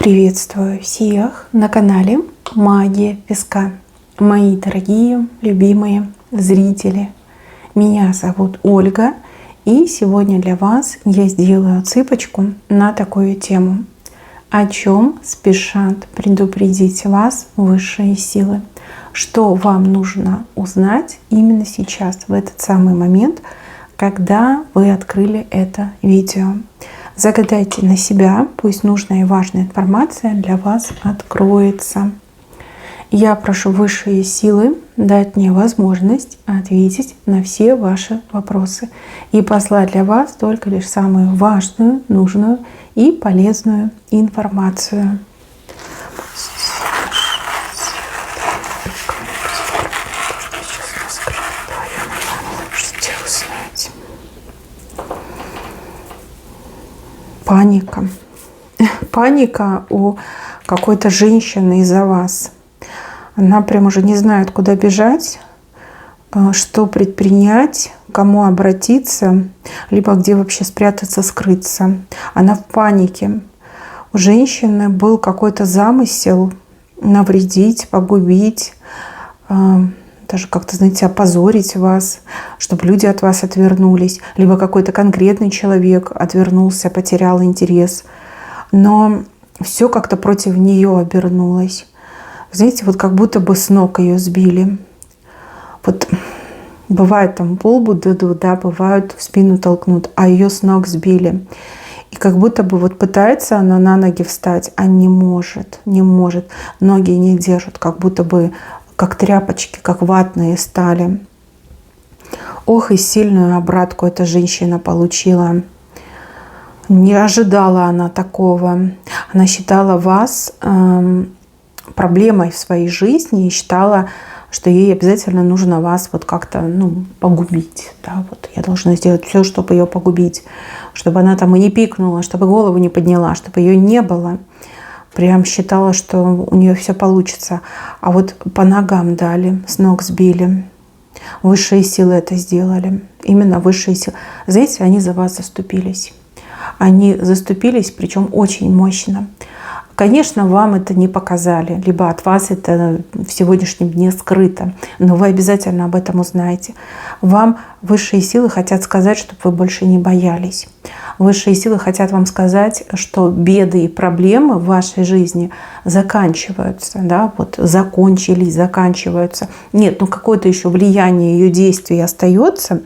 Приветствую всех на канале Магия Песка. Мои дорогие, любимые зрители. Меня зовут Ольга. И сегодня для вас я сделаю отсыпочку на такую тему. О чем спешат предупредить вас высшие силы. Что вам нужно узнать именно сейчас, в этот самый момент, когда вы открыли это видео. Загадайте на себя, пусть нужная и важная информация для вас откроется. Я прошу высшие силы дать мне возможность ответить на все ваши вопросы и послать для вас только лишь самую важную, нужную и полезную информацию. Паника. Паника у какой-то женщины из-за вас. Она прям уже не знает, куда бежать, что предпринять, к кому обратиться, либо где вообще спрятаться, скрыться. Она в панике. У женщины был какой-то замысел навредить, погубить, даже как-то, знаете, опозорить вас, чтобы люди от вас отвернулись, либо какой-то конкретный человек отвернулся, потерял интерес. Но все как-то против нее обернулось. Знаете, вот как будто бы с ног ее сбили. Вот бывает там по лбу дадут, да, бывают в спину толкнут, а ее с ног сбили. И как будто бы вот пытается она на ноги встать, а не может. Ноги не держат, как будто бы как тряпочки, как ватные стали. Ох, и сильную обратку эта женщина получила. Не ожидала она такого. Она считала вас проблемой в своей жизни и считала, что ей обязательно нужно вас вот как-то погубить. Да? Вот я должна сделать все, чтобы ее погубить. Чтобы она там и не пикнула, чтобы голову не подняла, чтобы ее не было. Прям считала, что у нее все получится. А вот по ногам дали, с ног сбили. Высшие силы это сделали. Именно высшие силы. Знаете, они за вас заступились. Они заступились, причем очень мощно. Конечно, вам это не показали, либо от вас это в сегодняшнем дне скрыто, но вы обязательно об этом узнаете. Вам высшие силы хотят сказать, чтобы вы больше не боялись. Высшие силы хотят вам сказать, что беды и проблемы в вашей жизни заканчиваются, да, вот закончились, заканчиваются. Нет, какое-то еще влияние ее действий остается,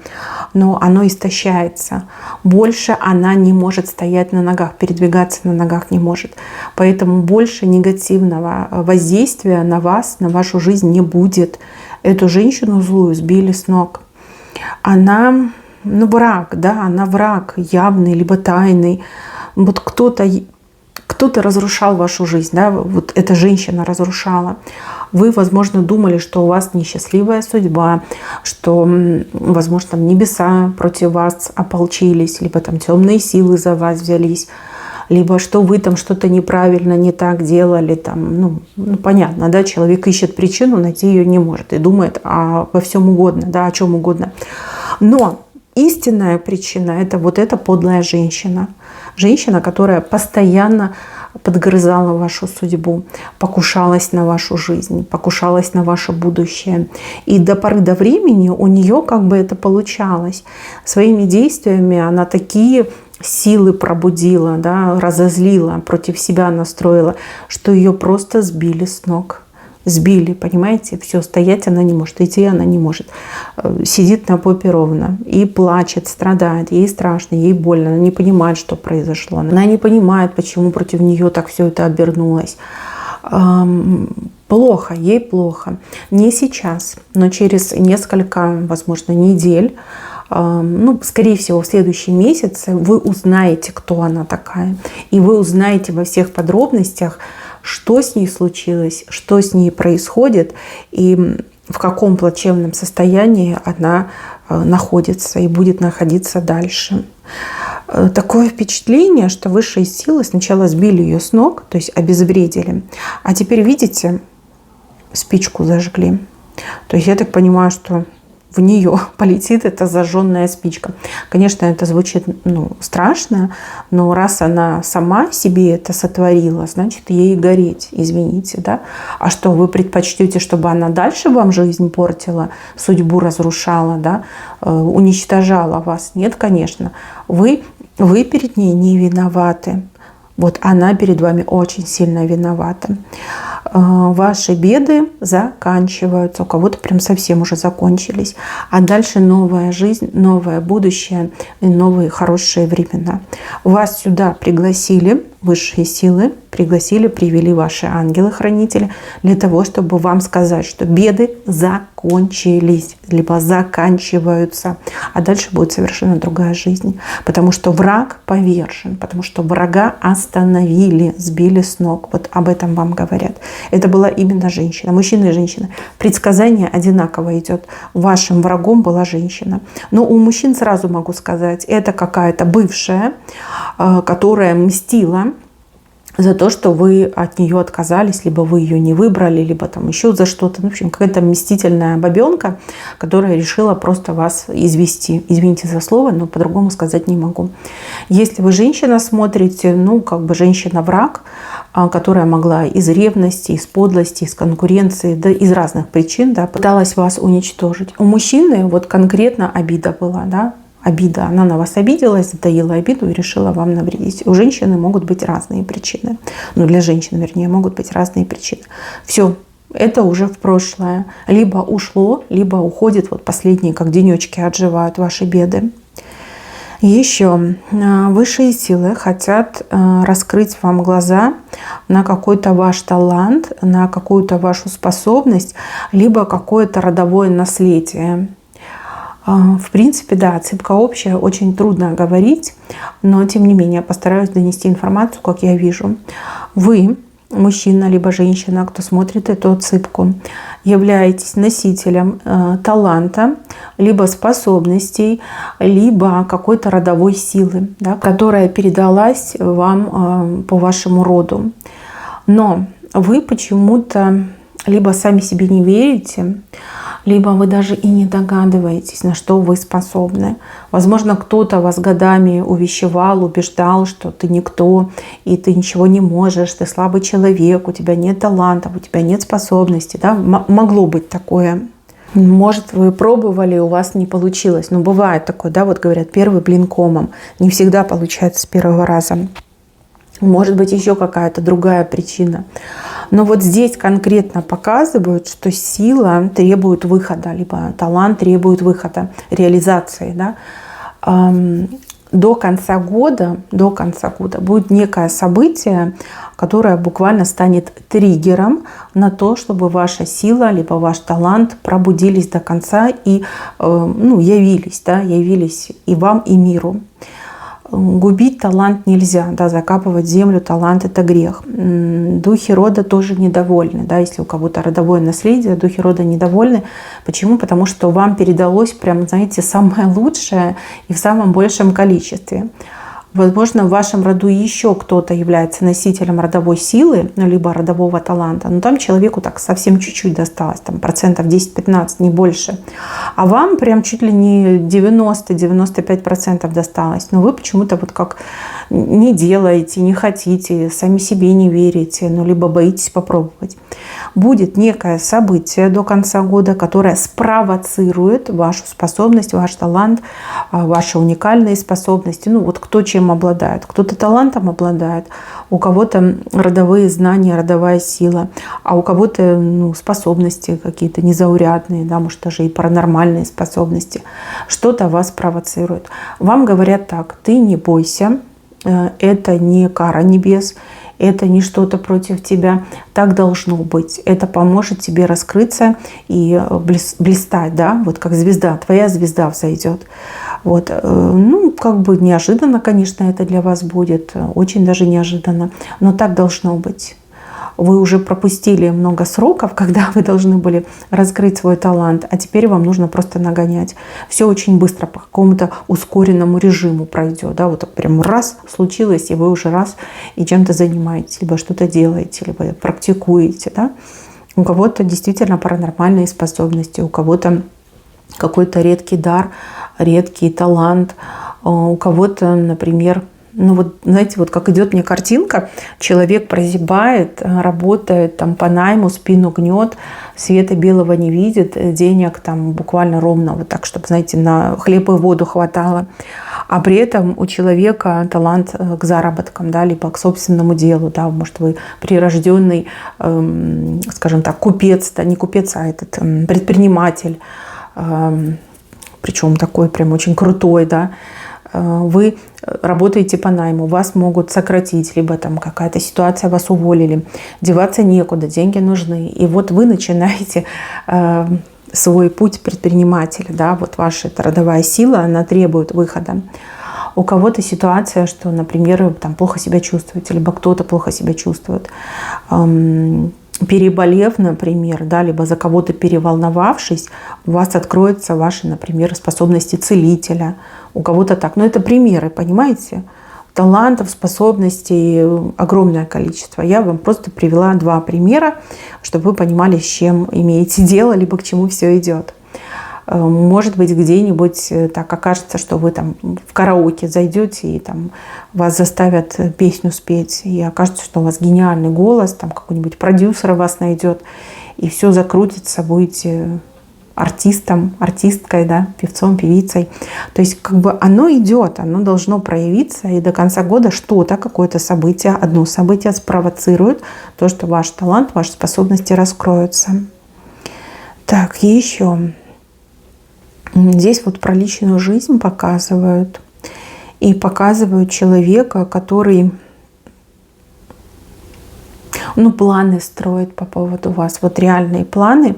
но оно истощается. Больше она не может стоять на ногах, передвигаться на ногах не может. Поэтому больше негативного воздействия на вас, на вашу жизнь не будет. Эту женщину злую сбили с ног. Она враг, да, она враг явный, либо тайный. Вот кто-то разрушал вашу жизнь, да, вот эта женщина разрушала. Вы, возможно, думали, что у вас несчастливая судьба, что, возможно, там небеса против вас ополчились, либо там темные силы за вас взялись, либо что вы там что-то неправильно, не так делали. Там, понятно, да, человек ищет причину, найти ее не может и думает во всем угодно, да, о чем угодно. Но истинная причина – это вот эта подлая женщина. Женщина, которая постоянно подгрызала вашу судьбу, покушалась на вашу жизнь, покушалась на ваше будущее. И до поры до времени у нее как бы это получалось. Своими действиями она такие силы пробудила, да, разозлила, против себя настроила, что ее просто сбили с ног. Сбили, понимаете? Все, стоять она не может, идти она не может. Сидит на попе ровно и плачет, страдает. Ей страшно, ей больно. Она не понимает, что произошло. Она не понимает, почему против нее так все это обернулось. Плохо, ей плохо. Не сейчас, но через несколько, возможно, недель, скорее всего, в следующие месяцы вы узнаете, кто она такая. И вы узнаете во всех подробностях, что с ней случилось, что с ней происходит и в каком плачевном состоянии она находится и будет находиться дальше. Такое впечатление, что высшие силы сначала сбили ее с ног, то есть обезвредили, а теперь, видите, спичку зажгли. То есть я так понимаю, что в нее полетит эта зажженная спичка. Конечно, это звучит страшно, но раз она сама себе это сотворила, значит, ей гореть, извините, да? А что, вы предпочтете, чтобы она дальше вам жизнь портила, судьбу разрушала, да? Уничтожала вас? Нет, конечно. Вы перед ней не виноваты. Вот она перед вами очень сильно виновата. Ваши беды заканчиваются. У кого-то прям совсем уже закончились. А дальше новая жизнь, новое будущее и новые хорошие времена. Вас сюда пригласили высшие силы, привели ваши ангелы-хранители для того, чтобы вам сказать, что беды закончились, либо заканчиваются, а дальше будет совершенно другая жизнь. Потому что враг повержен, потому что врага остановили, сбили с ног. Вот об этом вам говорят. Это была именно женщина, мужчина и женщина. Предсказание одинаково идет. Вашим врагом была женщина. Но у мужчин сразу могу сказать, это какая-то бывшая, которая мстила за то, что вы от нее отказались, либо вы ее не выбрали, либо там еще за что-то. В общем, какая-то мстительная бабенка, которая решила просто вас извести. Извините за слово, но по-другому сказать не могу. Если вы женщина смотрите, женщина-враг, которая могла из ревности, из подлости, из конкуренции, да, из разных причин, да, пыталась вас уничтожить. У мужчины вот конкретно обида была, да, обида. Она на вас обиделась, затаила обиду и решила вам навредить. У женщины могут быть разные причины. Для женщин, вернее, могут быть разные причины. Все, это уже в прошлое. Либо ушло, либо уходит. Вот последние, как денечки, отживают ваши беды. Еще высшие силы хотят раскрыть вам глаза на какой-то ваш талант, на какую-то вашу способность, либо какое-то родовое наследие. В принципе, да, отсыпка общая, очень трудно говорить, но тем не менее постараюсь донести информацию, как я вижу. Вы, мужчина либо женщина, кто смотрит эту отсыпку, являетесь носителем таланта, либо способностей, либо какой-то родовой силы, да, которая передалась вам по вашему роду. Но вы почему-то либо сами себе не верите, либо вы даже и не догадываетесь, на что вы способны. Возможно, кто-то вас годами увещевал, убеждал, что ты никто, и ты ничего не можешь, ты слабый человек, у тебя нет талантов, у тебя нет способностей. Да? Могло быть такое. Может, вы пробовали, у вас не получилось. Но бывает такое, да, вот говорят, первый блин комом. Не всегда получается с первого раза. Может быть, еще какая-то другая причина. Но вот здесь конкретно показывают, что сила требует выхода, либо талант требует выхода, реализации. Да? До конца года будет некое событие, которое буквально станет триггером на то, чтобы ваша сила, либо ваш талант пробудились до конца и явились и вам, и миру. Губить талант нельзя, да, закапывать в землю талант — это грех. Духи рода тоже недовольны, да, если у кого-то родовое наследие, духи рода недовольны. Почему? Потому что вам передалось прям, знаете, самое лучшее и в самом большем количестве. Возможно, в вашем роду еще кто-то является носителем родовой силы, либо родового таланта, но там человеку так совсем чуть-чуть досталось, там процентов 10-15, не больше. А вам прям чуть ли не 90-95% досталось. Но вы почему-то вот как не делаете, не хотите, сами себе не верите, либо боитесь попробовать. Будет некое событие до конца года, которое спровоцирует вашу способность, ваш талант, ваши уникальные способности. Вот кто чем обладает. Кто-то талантом обладает, у кого-то родовые знания, родовая сила, а у кого-то способности какие-то незаурядные, да, может даже и паранормальные способности. Что-то вас провоцирует. Вам говорят так: ты не бойся, это не кара небес, это не что-то против тебя, так должно быть. Это поможет тебе раскрыться и блистать, да, вот как звезда, твоя звезда взойдет. Вот. Неожиданно, конечно, это для вас будет, очень даже неожиданно, но так должно быть. Вы уже пропустили много сроков, когда вы должны были раскрыть свой талант, а теперь вам нужно просто нагонять. Все очень быстро по какому-то ускоренному режиму пройдет. Да? Вот так прям раз случилось, и вы уже раз и чем-то занимаетесь, либо что-то делаете, либо практикуете. Да? У кого-то действительно паранормальные способности, у кого-то какой-то редкий дар, редкий талант. У кого-то, например, ну вот, знаете, вот как идет мне картинка, человек прозябает, работает там по найму, спину гнет, света белого не видит, денег там буквально ровно вот так, чтобы, знаете, на хлеб и воду хватало. А при этом у человека талант к заработкам, да, либо к собственному делу, да, может, вы прирожденный, скажем так, купец, да, не купец, а этот предприниматель, причем такой прям очень крутой, да, вы работаете по найму, вас могут сократить, либо там какая-то ситуация, вас уволили, деваться некуда, деньги нужны. И вот вы начинаете свой путь предпринимателя, да, вот ваша родовая сила, она требует выхода. У кого-то ситуация, что, например, там плохо себя чувствуете, либо кто-то плохо себя чувствует, переболев, например, да, либо за кого-то переволновавшись, у вас откроются ваши, например, способности целителя. У кого-то так. Но это примеры, понимаете? Талантов, способностей огромное количество. Я вам просто привела 2 примера, чтобы вы понимали, с чем имеете дело, либо к чему все идет. Может быть, где-нибудь так окажется, что вы там в караоке зайдете и там вас заставят песню спеть, и окажется, что у вас гениальный голос, там какой-нибудь продюсер вас найдет, и все закрутится, будете артистом, артисткой, да, певцом, певицей. То есть как бы оно идет, оно должно проявиться, и до конца года что-то, какое-то событие, одно событие спровоцирует то, что ваш талант, ваши способности раскроются. Так, еще... Здесь вот про личную жизнь показывают. И показывают человека, который, ну, планы строит по поводу вас. Вот реальные планы.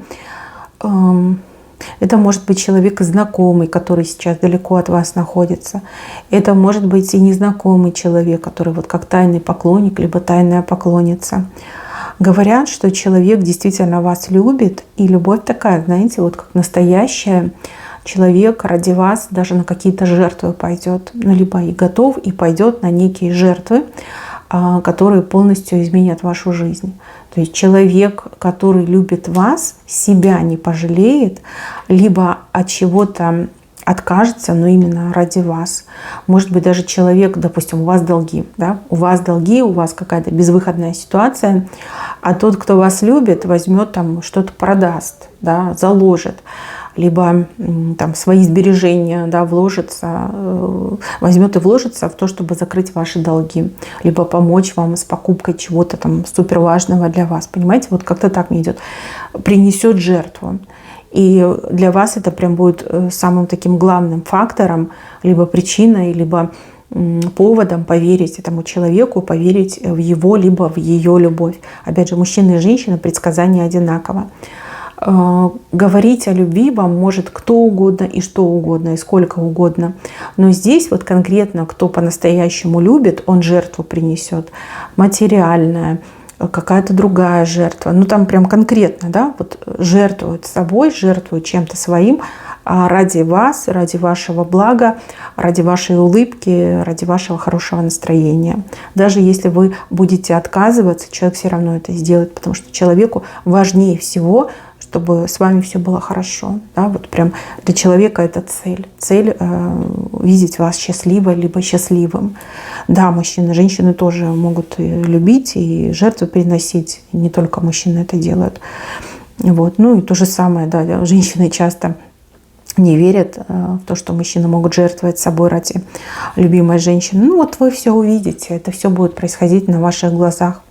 Это может быть человек знакомый, который сейчас далеко от вас находится. Это может быть и незнакомый человек, который вот как тайный поклонник, либо тайная поклонница. Говорят, что человек действительно вас любит. И любовь такая, знаете, вот как настоящая. Человек ради вас даже на какие-то жертвы пойдет, ну, либо и готов, и пойдет на некие жертвы, которые полностью изменят вашу жизнь. То есть человек, который любит вас, себя не пожалеет, либо от чего-то откажется, но именно ради вас. Может быть, даже человек, допустим, у вас долги, да? У вас долги, у вас какая-то безвыходная ситуация, а тот, кто вас любит, возьмет там что-то продаст, да, заложит, либо там свои сбережения, да, вложится, возьмет и вложится в то, чтобы закрыть ваши долги, либо помочь вам с покупкой чего-то там супер важного для вас. Понимаете, вот как-то так мне идет. Принесет жертву. И для вас это прям будет самым таким главным фактором, либо причиной, либо поводом поверить этому человеку, поверить в его, либо в ее любовь. Опять же, мужчина и женщина, предсказание одинаково. Говорить о любви вам может кто угодно и что угодно, и сколько угодно. Но здесь вот конкретно, кто по-настоящему любит, он жертву принесет. Материальная, какая-то другая жертва. Ну там прям конкретно, да, вот жертвует собой, жертвует чем-то своим ради вас, ради вашего блага, ради вашей улыбки, ради вашего хорошего настроения. Даже если вы будете отказываться, человек все равно это сделает, потому что человеку важнее всего, чтобы с вами все было хорошо. Да? Вот прям для человека это цель. Цель видеть вас счастливой, либо счастливым. Да, мужчины, женщины тоже могут и любить, и жертвы приносить. Не только мужчины это делают. Вот. Ну и то же самое, да, женщины часто не верят в то, что мужчины могут жертвовать собой ради любимой женщины. Ну вот вы все увидите, это все будет происходить на ваших глазах.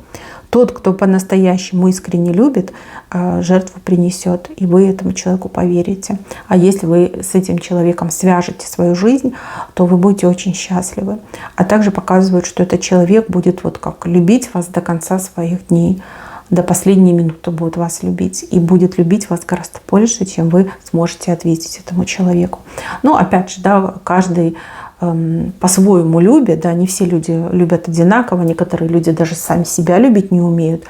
Тот, кто по-настоящему искренне любит, жертву принесет, и вы этому человеку поверите. А если вы с этим человеком свяжете свою жизнь, то вы будете очень счастливы. А также показывают, что этот человек будет вот как любить вас до конца своих дней, до последней минуты будет вас любить. И будет любить вас гораздо больше, чем вы сможете ответить этому человеку. Ну, опять же, да, каждый по-своему любят, да, не все люди любят одинаково, некоторые люди даже сами себя любить не умеют,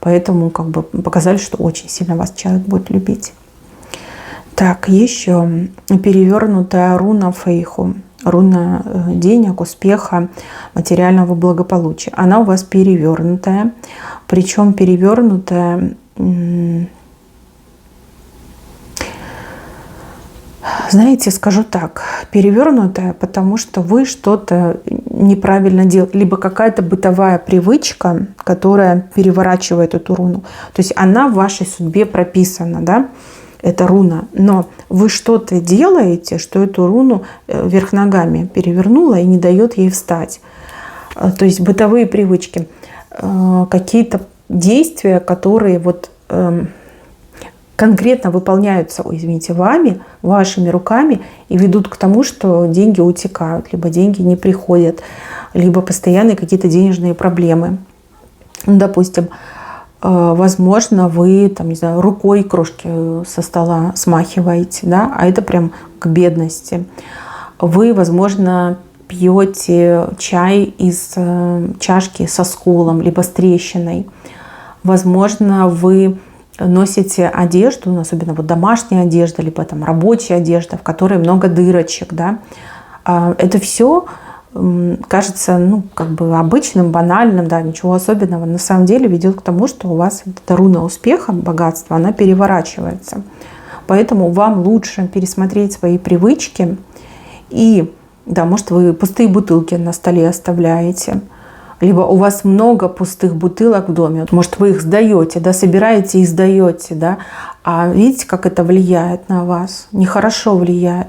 поэтому как бы показали, что очень сильно вас человек будет любить. Так, еще перевернутая руна Фейху, руна денег, успеха, материального благополучия. Она у вас перевернутая, причем перевернутая Знаете, скажу так, перевернутая, потому что вы что-то неправильно делаете, либо какая-то бытовая привычка, которая переворачивает эту руну. То есть она в вашей судьбе прописана, да, эта руна, но вы что-то делаете, что эту руну вверх ногами перевернула и не дает ей встать. То есть бытовые привычки, какие-то действия, которые вот конкретно выполняются, извините, вами, вашими руками и ведут к тому, что деньги утекают, либо деньги не приходят, либо постоянные какие-то денежные проблемы. Допустим, возможно, вы там, не знаю, рукой крошки со стола смахиваете, да, а это прям к бедности. Вы, возможно, пьете чай из чашки со сколом, либо с трещиной. Возможно, вы носите одежду, особенно вот домашняя одежда, либо там рабочая одежда, в которой много дырочек, да. Это все кажется, ну, как бы обычным, банальным, да, ничего особенного. На самом деле ведет к тому, что у вас эта руна успеха, богатства, она переворачивается. Поэтому вам лучше пересмотреть свои привычки. И, да, может, вы пустые бутылки на столе оставляете, либо у вас много пустых бутылок в доме. Может, вы их сдаете, да, собираете и сдаете, да. А видите, как это влияет на вас? Нехорошо влияет.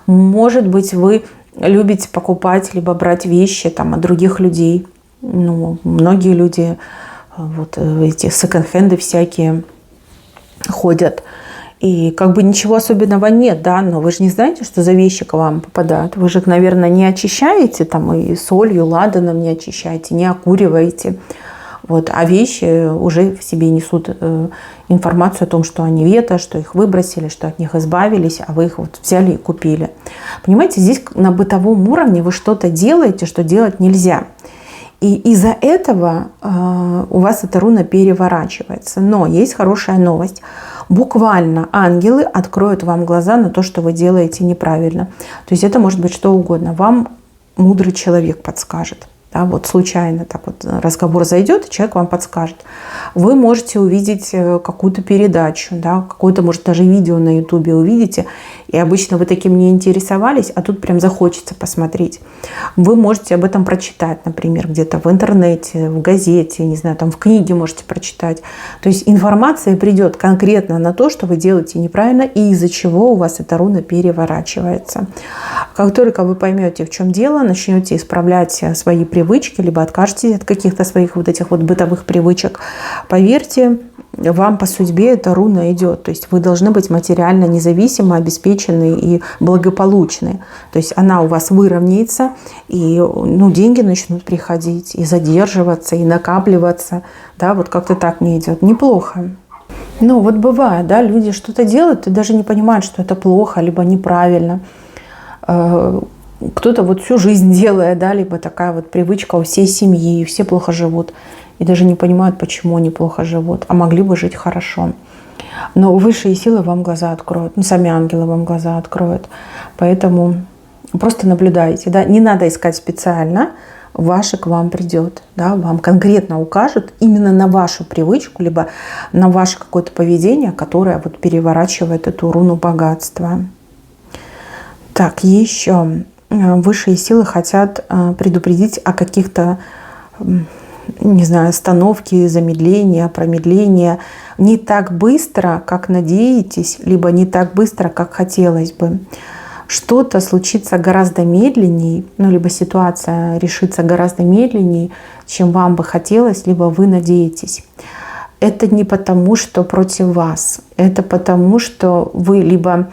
Может быть, вы любите покупать, либо брать вещи там от других людей. Ну, многие люди, вот эти секонд-хенды всякие ходят. И как бы ничего особенного нет, да, но вы же не знаете, что за вещи к вам попадают. Вы же их, наверное, не очищаете, там, и солью, ладаном не очищаете, не окуриваете. Вот, а вещи уже в себе несут информацию о том, что они вето, что их выбросили, что от них избавились, а вы их вот взяли и купили. Понимаете, здесь на бытовом уровне вы что-то делаете, что делать нельзя. И из-за этого у вас эта руна переворачивается. Но есть хорошая новость. Буквально ангелы откроют вам глаза на то, что вы делаете неправильно. То есть это может быть что угодно. Вам мудрый человек подскажет. Да, вот случайно так вот разговор зайдет, и человек вам подскажет. Вы можете увидеть какую-то передачу, да, какое-то, может, даже видео на ютубе увидите, и обычно вы таким не интересовались, а тут прям захочется посмотреть. Вы можете об этом прочитать, например, где-то в интернете, в газете, не знаю, там в книге можете прочитать. То есть информация придет конкретно на то, что вы делаете неправильно, и из-за чего у вас эта руна переворачивается. Как только вы поймете, в чем дело, начнете исправлять свои привычки, либо откажетесь от каких-то своих вот этих вот бытовых привычек, поверьте, вам по судьбе эта руна идет. То есть вы должны быть материально независимы, обеспечены и благополучны. То есть она у вас выровняется, и ну, деньги начнут приходить, и задерживаться, и накапливаться. Да, вот как-то так мне идет. Неплохо. Ну вот бывает, да, люди что-то делают и даже не понимают, что это плохо, либо неправильно. Кто-то вот всю жизнь делает, да, либо такая вот привычка у всей семьи, и все плохо живут. И даже не понимают, почему они плохо живут, а могли бы жить хорошо. Но высшие силы вам глаза откроют, ну, сами ангелы вам глаза откроют. Поэтому просто наблюдайте, да, не надо искать специально, ваше к вам придет, да, вам конкретно укажут именно на вашу привычку, либо на ваше какое-то поведение, которое вот переворачивает эту руну богатства. Так, еще высшие силы хотят предупредить о каких-то, не знаю, остановке, замедления, промедления. Не так быстро, как надеетесь, либо не так быстро, как хотелось бы. Что-то случится гораздо медленнее, ну, либо ситуация решится гораздо медленнее, чем вам бы хотелось, либо вы надеетесь. Это не потому, что против вас. Это потому, что вы либо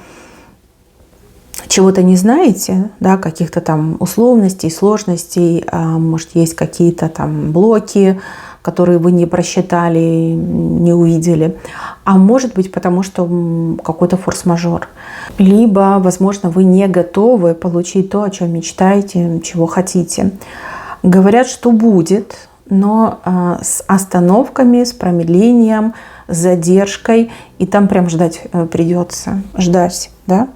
чего-то не знаете, да, каких-то там условностей, сложностей, может, есть какие-то там блоки, которые вы не просчитали, не увидели. А может быть, потому что какой-то форс-мажор. Либо, возможно, вы не готовы получить то, о чем мечтаете, чего хотите. Говорят, что будет, но с остановками, с промедлением, с задержкой. И там прям ждать придется. Ждать, да?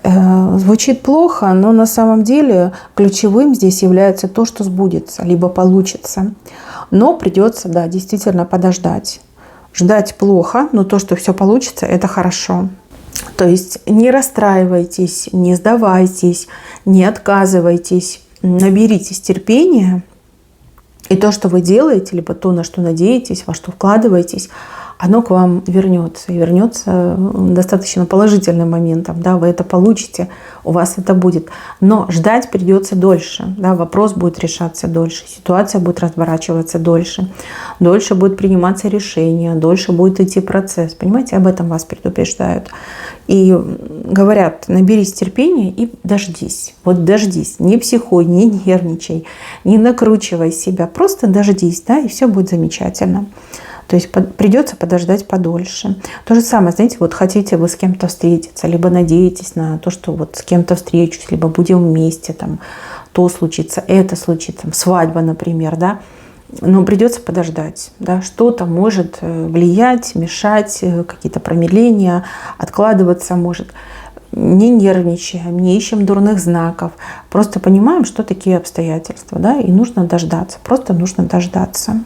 Звучит плохо, но на самом деле ключевым здесь является то, что сбудется, либо получится. Но придется, да, действительно подождать. Ждать плохо, но то, что все получится, это хорошо. То есть не расстраивайтесь, не сдавайтесь, не отказывайтесь, наберитесь терпения. И то, что вы делаете, либо то, на что надеетесь, во что вкладываетесь, оно к вам вернется. И вернется достаточно положительным моментом. Да, вы это получите, у вас это будет. Но ждать придется дольше. Да, вопрос будет решаться дольше, ситуация будет разворачиваться дольше. Дольше будет приниматься решение, дольше будет идти процесс. Понимаете, об этом вас предупреждают. И говорят, наберись терпения и дождись. Вот дождись. Не психуй, не нервничай, не накручивай себя. Просто дождись, да, и все будет замечательно. То есть придется подождать подольше. То же самое, знаете, вот хотите вы с кем-то встретиться, либо надеетесь на то, что вот с кем-то встречусь, либо будем вместе, там, то случится, это случится, там, свадьба, например, да. Но придется подождать, да, что-то может влиять, мешать, какие-то промедления, откладываться может. Не нервничаем, не ищем дурных знаков, просто понимаем, что такие обстоятельства, да, и нужно дождаться, просто нужно дождаться.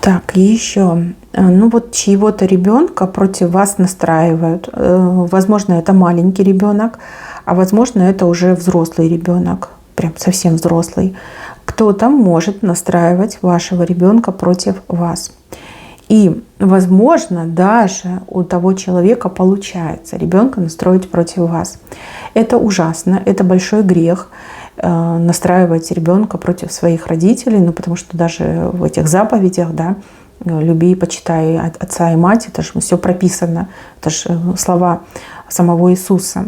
Так, еще, ну вот чьего-то ребенка против вас настраивают. Возможно, это маленький ребенок, а возможно, это уже взрослый ребенок, прям совсем взрослый. Кто-то может настраивать вашего ребенка против вас. И, возможно, даже у того человека получается ребенка настроить против вас. Это ужасно, это большой грех. Настраивать ребенка против своих родителей, ну потому что даже в этих заповедях, да, люби и почитай отца и мать, это же все прописано, это же слова самого Иисуса.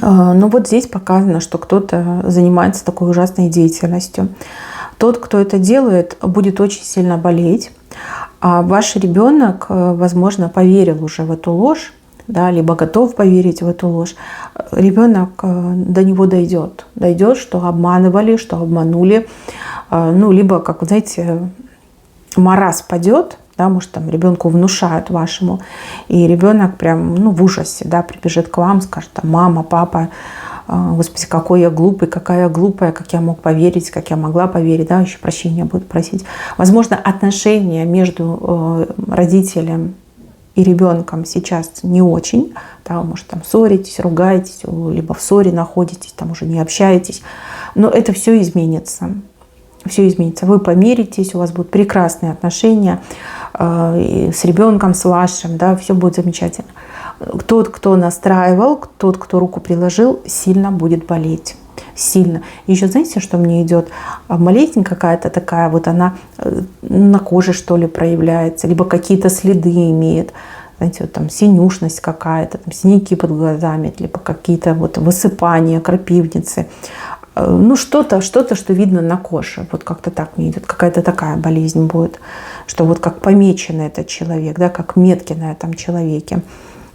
Но вот здесь показано, что кто-то занимается такой ужасной деятельностью. Тот, кто это делает, будет очень сильно болеть, а ваш ребенок, возможно, поверил уже в эту ложь, да, либо готов поверить в эту ложь, ребенок до него дойдет, что обманывали, что обманули, ну, либо, как, знаете, мороз падет, да, может, там ребенку внушают вашему, и ребенок прям, ну, в ужасе, да, прибежит к вам, скажет, там, мама, папа, Господи, какой я глупый, какая я глупая, как я мог поверить, как я могла поверить, да, еще прощения будут просить. Возможно, отношения между родителем и ребенком сейчас не очень, да, может, там ссоритесь, ругаетесь, либо в ссоре находитесь, там уже не общаетесь, но это все изменится. Все изменится. Вы помиритесь, у вас будут прекрасные отношения с ребенком, с вашим, да, все будет замечательно. Тот, кто настраивал, тот, кто руку приложил, сильно будет болеть. Сильно. Еще знаете, что мне идет? Болезнь какая-то такая, вот она на коже, что ли, проявляется, либо какие-то следы имеет. Знаете, вот там синюшность какая-то, там синяки под глазами, либо какие-то вот высыпания, крапивницы. Ну, что-то, что видно на коже. Вот как-то так мне идет. Какая-то такая болезнь будет, что вот как помечен этот человек, да, как метки на этом человеке.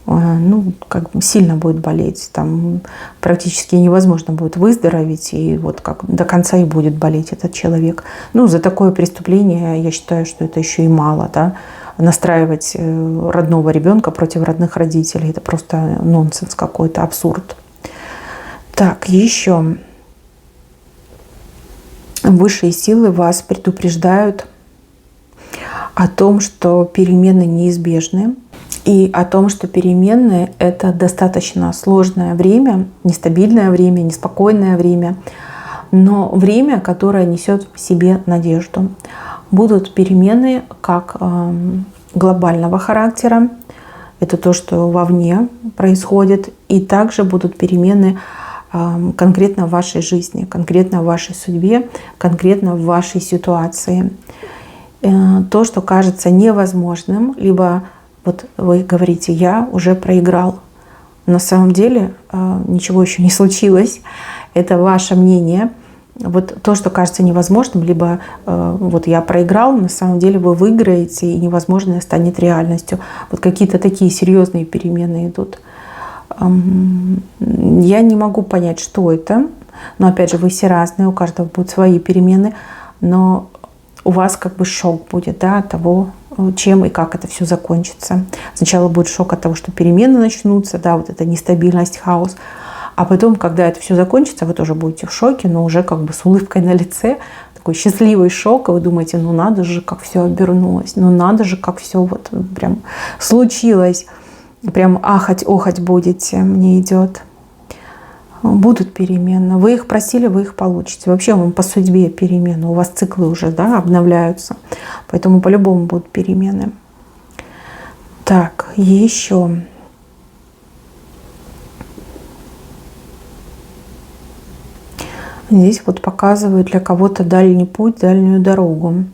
Ну, как бы сильно будет болеть. Там практически невозможно будет выздороветь, и вот как до конца и будет болеть этот человек. Ну, за такое преступление я считаю, что это еще и мало, да. Настраивать родного ребенка против родных родителей — это просто нонсенс какой-то, абсурд. Так, еще. Высшие силы вас предупреждают о том, что перемены неизбежны, и о том, что перемены — это достаточно сложное время, нестабильное время, неспокойное время, но время, которое несет в себе надежду. Будут перемены как глобального характера, это то, что вовне происходит, и также будут перемены конкретно в вашей жизни, конкретно в вашей судьбе, конкретно в вашей ситуации. То, что кажется невозможным, либо вот вы говорите, я уже проиграл. На самом деле ничего еще не случилось. Это ваше мнение. Вот то, что кажется невозможным, либо вот я проиграл, на самом деле вы выиграете, и невозможное станет реальностью. Вот какие-то такие серьезные перемены идут. Я не могу понять, что это. Но опять же, вы все разные, у каждого будут свои перемены. Но у вас как бы шок будет, да, от того, чем и как это все закончится. Сначала будет шок от того, что перемены начнутся, да, вот эта нестабильность, хаос. А потом, когда это все закончится, вы тоже будете в шоке, но уже как бы с улыбкой на лице, такой счастливый шок, и вы думаете, ну надо же, как все обернулось, ну надо же, как все вот прям случилось. прям ахать-охать будете, мне идет. Будут перемены. Вы их просили, вы их получите. Вообще вам по судьбе перемены. У вас циклы уже, да, обновляются. Поэтому по-любому будут перемены. Так, еще. Здесь вот показывают для кого-то дальний путь, дальнюю дорогу.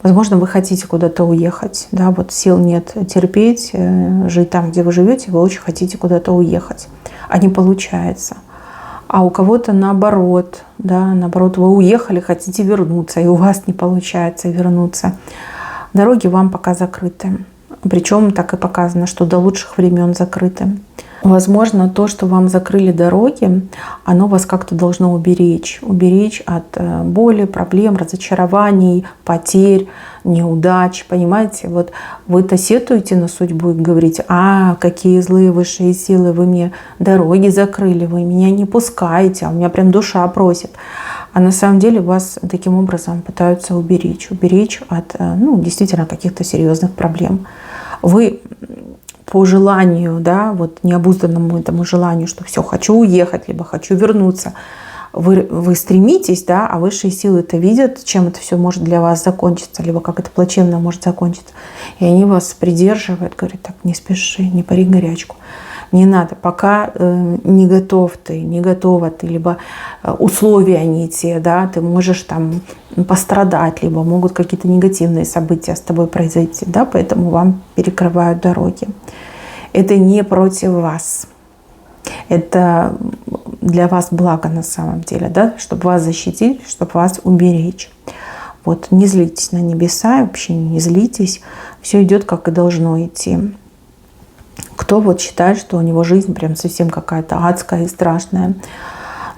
Возможно, вы хотите куда-то уехать, да, вот сил нет терпеть, жить там, где вы живете, вы очень хотите куда-то уехать, а не получается. А у кого-то наоборот, да, наоборот, вы уехали, хотите вернуться, и у вас не получается вернуться. Дороги вам пока закрыты. Причем так и показано, что до лучших времен закрыты. Возможно, то, что вам закрыли дороги, оно вас как-то должно уберечь. Уберечь от боли, проблем, разочарований, потерь, неудач. Понимаете, вот вы-то сетуете на судьбу и говорите: а, какие злые высшие силы, вы мне дороги закрыли, вы меня не пускаете, а у меня прям душа просит. А на самом деле вас таким образом пытаются уберечь от, ну, действительно каких-то серьезных проблем. Вы по желанию, да, вот необузданному этому желанию, что все, хочу уехать, либо хочу вернуться, вы стремитесь, да, а высшие силы это видят, чем это все может для вас закончиться, либо как это плачевно может закончиться. И они вас придерживают, говорят: так, не спеши, не пари горячку. Не надо, пока не готов ты, не готова ты, либо условия не те, да, ты можешь там пострадать, либо могут какие-то негативные события с тобой произойти, да, поэтому вам перекрывают дороги. Это не против вас. Это для вас благо на самом деле, да, чтобы вас защитить, чтобы вас уберечь. Вот, не злитесь на небеса, вообще не злитесь, все идет как и должно идти. Кто вот считает, что у него жизнь прям совсем какая-то адская и страшная.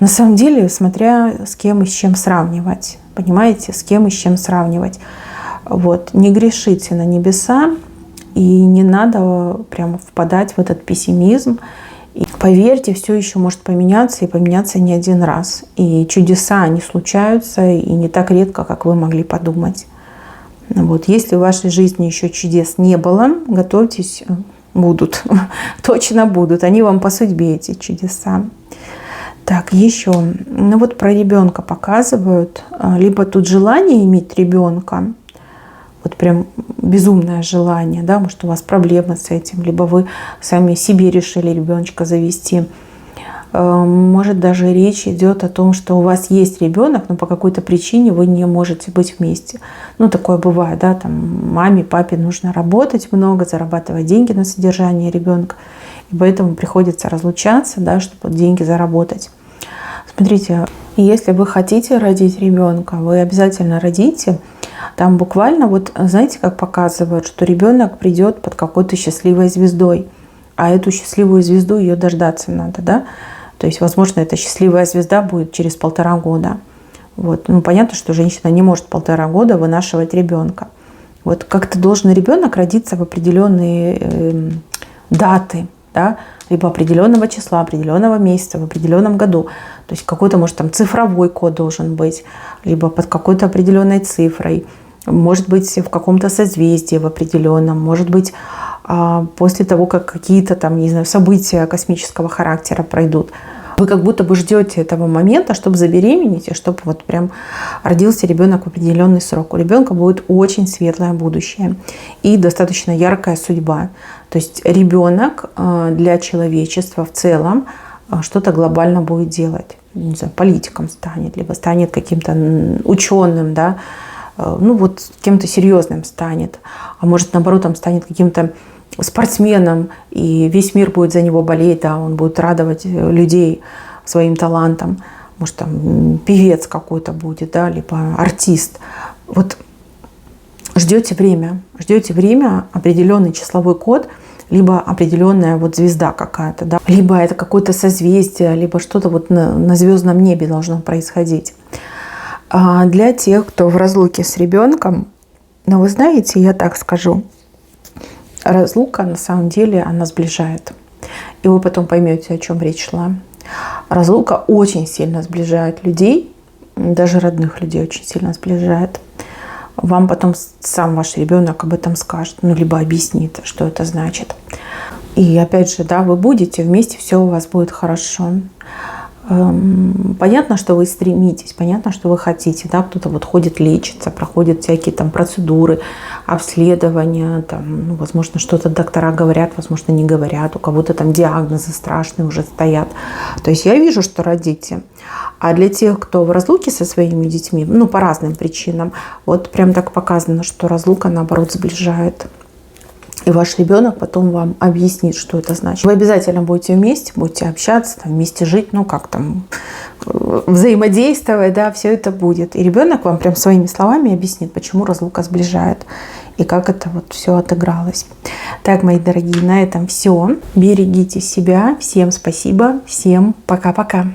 На самом деле, смотря с кем и с чем сравнивать. Понимаете, с кем и с чем сравнивать. Вот. Не грешите на небеса, и не надо прямо впадать в этот пессимизм. И поверьте, все еще может поменяться, и поменяться не один раз. И чудеса, они случаются, и не так редко, как вы могли подумать. Вот. Если в вашей жизни еще чудес не было, готовьтесь, будут. Точно будут. Они вам по судьбе, эти чудеса. Так, еще. Ну вот про ребенка показывают. Либо тут желание иметь ребенка, вот прям безумное желание, да, может, у вас проблемы с этим, либо вы сами себе решили ребеночка завести. Может, даже речь идет о том, что у вас есть ребенок, но по какой-то причине вы не можете быть вместе. Ну, такое бывает, да, там маме, папе нужно работать много, зарабатывать деньги на содержание ребенка, и поэтому приходится разлучаться, да, чтобы деньги заработать. Смотрите, если вы хотите родить ребенка, вы обязательно родите. Там буквально, вот знаете, как показывают, что ребенок придет под какой-то счастливой звездой, а эту счастливую звезду, ее дождаться надо, да. То есть, возможно, эта счастливая звезда будет через 1,5 года. Вот. Ну, понятно, что женщина не может 1,5 года вынашивать ребенка. Вот как-то должен ребенок родиться в определенные даты, да, либо определенного числа, определенного месяца, в определенном году. То есть какой-то, может, там цифровой код должен быть, либо под какой-то определенной цифрой. Может быть, в каком-то созвездии в определенном, может быть, после того, как какие-то там, не знаю, события космического характера пройдут. Вы как будто бы ждете этого момента, чтобы забеременеть, и чтобы вот прям родился ребенок в определенный срок. У ребенка будет очень светлое будущее и достаточно яркая судьба. То есть ребенок для человечества в целом что-то глобально будет делать. Не знаю, политиком станет, либо станет каким-то ученым, да, ну вот кем-то серьезным станет. А может, наоборот, там станет каким-то спортсменом, и весь мир будет за него болеть, да, он будет радовать людей своим талантом. Может, там певец какой-то будет, да, либо артист. Вот ждете время, определенный числовой код, либо определенная вот звезда какая-то, да, либо это какое-то созвездие, либо что-то вот на звездном небе должно происходить. А для тех, кто в разлуке с ребенком, ну, вы знаете, я так скажу, разлука на самом деле она сближает. И вы потом поймете, о чем речь шла. Разлука очень сильно сближает людей, даже родных людей очень сильно сближает. Вам потом сам ваш ребенок об этом скажет, ну, либо объяснит, что это значит. И опять же, да, вы будете вместе, все у вас будет хорошо. Понятно, что вы стремитесь, понятно, что вы хотите, да, кто-то вот ходит лечиться, проходит всякие там процедуры, обследования, там, ну, возможно, что-то доктора говорят, возможно, не говорят, у кого-то там диагнозы страшные уже стоят. То есть я вижу, что родите. А для тех, кто в разлуке со своими детьми, ну, по разным причинам, вот прям так показано, что разлука, наоборот, сближает. И ваш ребенок потом вам объяснит, что это значит. Вы обязательно будете вместе, будете общаться, там, вместе жить, ну как там, взаимодействовать, да, все это будет. И ребенок вам прям своими словами объяснит, почему разлука сближает и как это вот все отыгралось. Так, мои дорогие, на этом все. Берегите себя. Всем спасибо. Всем пока-пока.